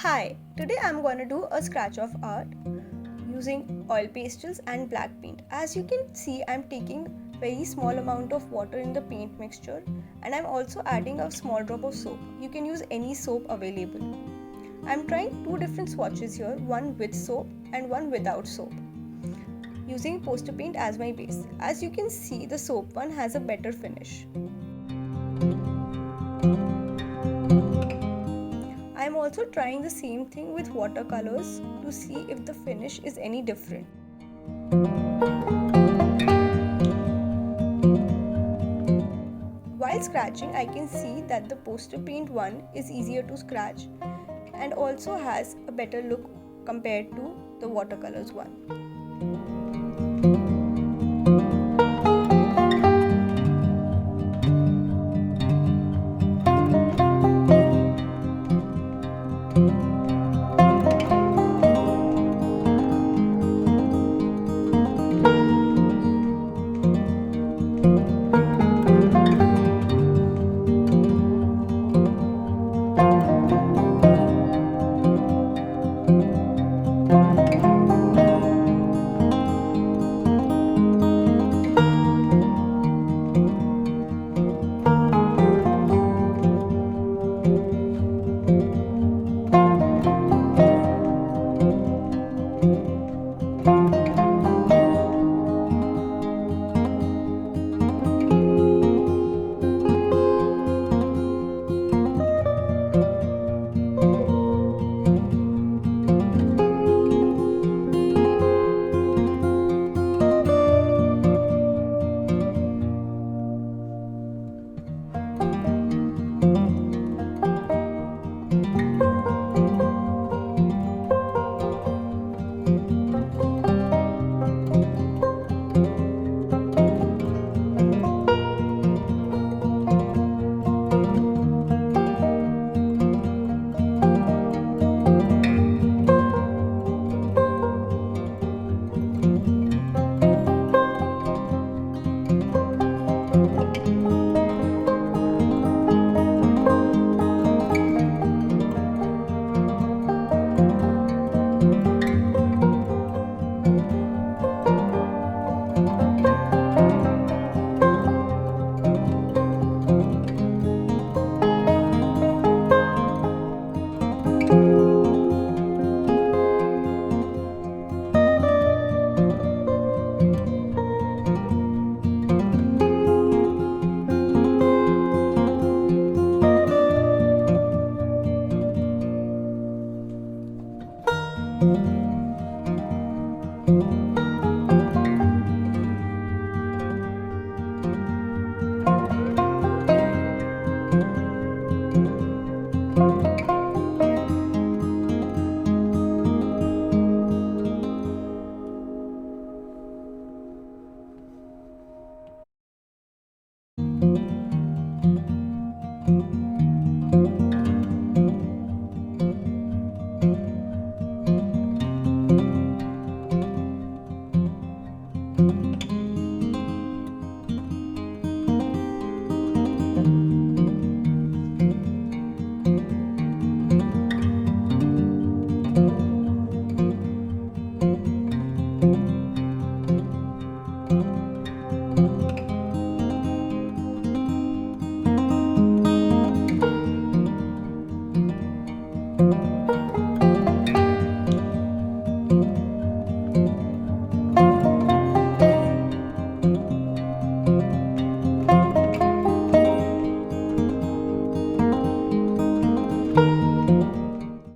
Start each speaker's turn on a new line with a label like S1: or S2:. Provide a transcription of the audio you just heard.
S1: Hi, today I'm going to do a scratch of art using oil pastels and black paint. As you can see, I'm taking very small amount of water in the paint mixture and I'm also adding a small drop of soap. You can use any soap available. I'm trying two different swatches here, one with soap and one without soap, using poster paint as my base. As you can see, the soap one has a better finish. I am also trying the same thing with watercolors to see if the finish is any different. While scratching, I can see that the poster paint one is easier to scratch and also has a better look compared to the watercolors one.